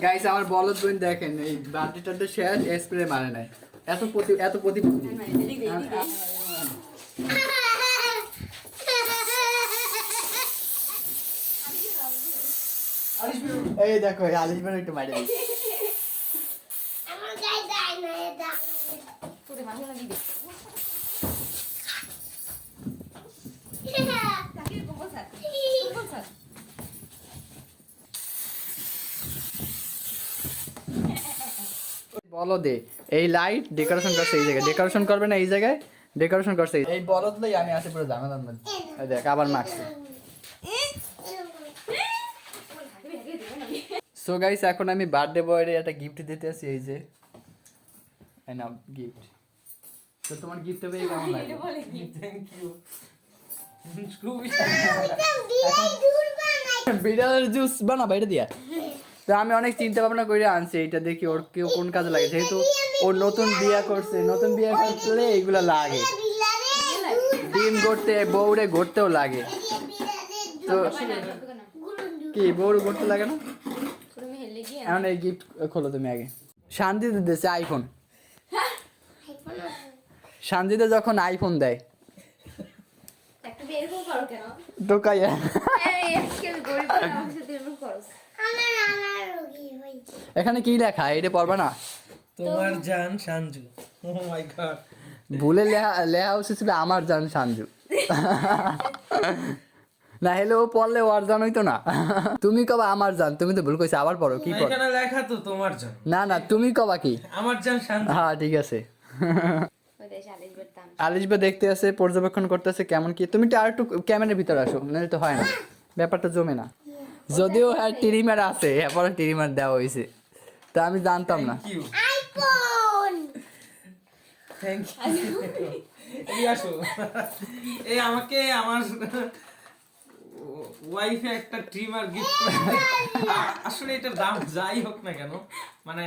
Guys আমার বলদ বোন দেখেন এই বালতিটাতে শেষ স্প্রে মারে নাই এত প্রতি এই দেখো আলিশ ভাই একটু মাইরে দিই আমার গায়ে দাই না এটা তোরে মাঝে লাগি দে তাকে কোমল স্যার বলদে এই লাইট ডেকোরেশন করছে এই জায়গায় ডেকোরেশন করবে না এই জায়গায় ডেকোরেশন করছে এই বলদ লই আমি আসি পুরো ঝামেলার মধ্যে এই দেখ আবার মারছে সো গাইস এখন আমি বার্থডে বয়ের একটা গিফট দিতে আসি এই যে এই নাও গিফট তো তোমার গিফট পেয়ে কেমন লাগে থ্যাংক ইউ বিড়ালের জুস বানা বাইরে দিয়া তো আমি অনেক চিন্তা ভাবনা করে আনছি এটা দেখি ওর কেউ কোন কাজে লাগে যেহেতু ওর নতুন বিয়ে করছে নতুন বিয়ে করলে এইগুলো লাগে ডিম গড়তে বউরে গড়তেও লাগে তো কি বউরে গড়তে লাগে না এখন এই গিফট খোলো তুমি আগে শান্তিতে দিয়েছে আইফোন শান্তিতে যখন আইফোন দেয় একটা বেরকম করো কেন টোকাইয়া এই আজকে গরিব আমার সাথে এরকম করো আমার রোগী হইছে এখানে কি লেখা এটা পড়বা না তোমার জান সঞ্জু ও মাই গড ভুলে লেখা উচিত ছিল আমার জান সঞ্জু না হলে ও পড়লে ওর জান হইতো না তুমি কবা আমার জান তুমি তো ভুল কইছো আবার পড়ো কি পড়ো এখানে লেখা তো তোমার জান না না তুমি কবা কি আমার জান সঞ্জু হ্যাঁ ঠিক আছে ওই দেশ আলিশ বেরতাম আলিশবা দেখতে আছে পর্যবেক্ষণ করতেছে কেমন কি তুমি আর একটু ক্যামেরার ভিতরে আসো নাহলে তো হয় না ব্যাপারটা জমে না যদিও হ্যাঁ টিরিমার আছে এরপরে টিরিমার দেওয়া হয়েছে তা আমি জানতাম না thank you iPhone thank you এই আসো এই আমাকে আমার ওয়াইফে একটা ট্রিমার গিফট করে আসলে এটার দাম যাই হোক না কেন মানে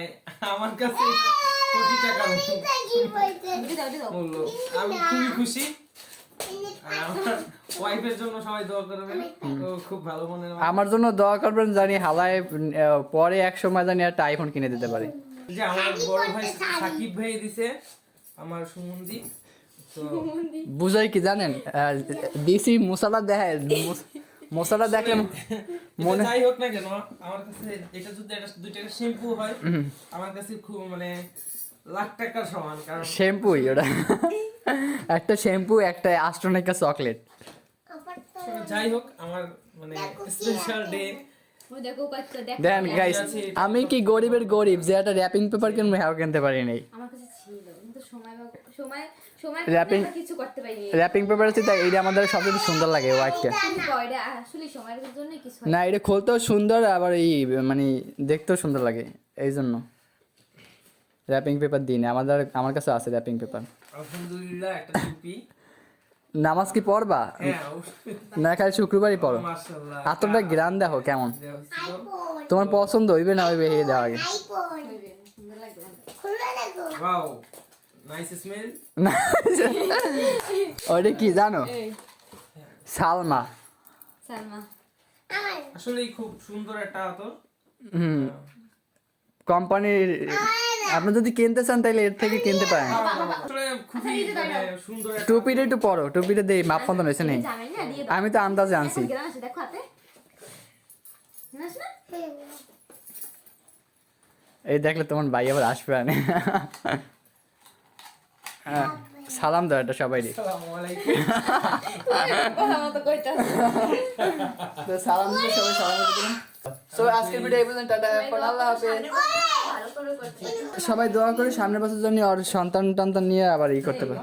আমার কাছে কোটি টাকার কি হইছে মূল্য আমি খুবই খুশি আর আমার ওয়াইফের জন্য সবাই দোয়া করবেন তো খুব ভালো মনের মানুষ। আমার জন্য দোয়া করবেন জানি হালায় পরে এক সময় জানি একটা আইফোন কিনে দিতে পারে যে আমার বড় ভাই সাকিব ভাই দিছে আমার সুমনজি তো বুঝাই কি জানেন ডিসি মশলা দেখায় মশলা দেখলে মনে যাই হোক না কেন আমার কাছে এটা যদি একটা 2 টাকা শ্যাম্পু হয় আমার কাছে খুব মানে লাখ টাকার সমান কারণ শ্যাম্পুই ওটা একটা শ্যাম্পু একটা অ্যাস্ট্রোনিকা চকলেট যাই হোক আমার মানে স্পেশাল ডে ওই দেখো কত দেখ দেন গাইস আমি কি গরিবের গরিব যে একটা র্যাপিং পেপার কিনবো হ্যাঁ কিনতে পারি নাই আমার কাছে ছিল কিন্তু সময় Wrapping- আমরা কিছু করতে পারিনি র্যাপিং পেপার আছে তাই এটা আমাদের সবচেয়ে সুন্দর লাগে হোয়াইটটা কিন্তু এটা আসলে সময়ের জন্য কিছু হয় না এটা খুলতেও সুন্দর আবার এই মানে দেখতেও সুন্দর লাগে এই জন্য র্যাপিং পেপার দিই না আমার কাছে আছে র্যাপিং পেপার আলহামদুলিল্লাহ একটা টুপি নামাজ কি পড়বা হ্যাঁ অবশ্যই না খালি শুক্রবারই পড়ো মাশাআল্লাহ এতটা গ্রান দেখো কেমন দেওয়া ছিল। আইফোন তোমার পছন্দ হইবে না হইবে এই দেওয়া আগে আইফোন সুন্দর লাগবে খুলে দেখো ওয়াও নাইস স্মেল না, ওটা কি জানো সালমা সালমা আমার আসলে খুব সুন্দর একটা আতর হুম কোম্পানির আপনি যদি কিনতে চান তাহলে এর থেকে কিনতে পারেন আসলে খুবই মানে সুন্দর একটা টুপিটা একটু পরো টুপিটা দেই মাপ মতন হয়েছে নেই জানেন না দিয়ে দাও আমি তো আন্দাজে আনছি গ্রাম আছে দেখো হাতে না না এই দেখলে তোমার ভাই আবার আসবে না সালাম দাও এটা সবাই আসসালামু আলাইকুম কথা মতো কইতা তো সালাম দিলে সবাই সালাম দিবেন সো আজকের ভিডিও এই পর্যন্ত টাটা এখন আল্লাহ হাফেজ ভালো করে করতে সবাই দোয়া করে সামনের বছর জন্য আর সন্তান টন্তান নিয়ে আবার ই করতে পারে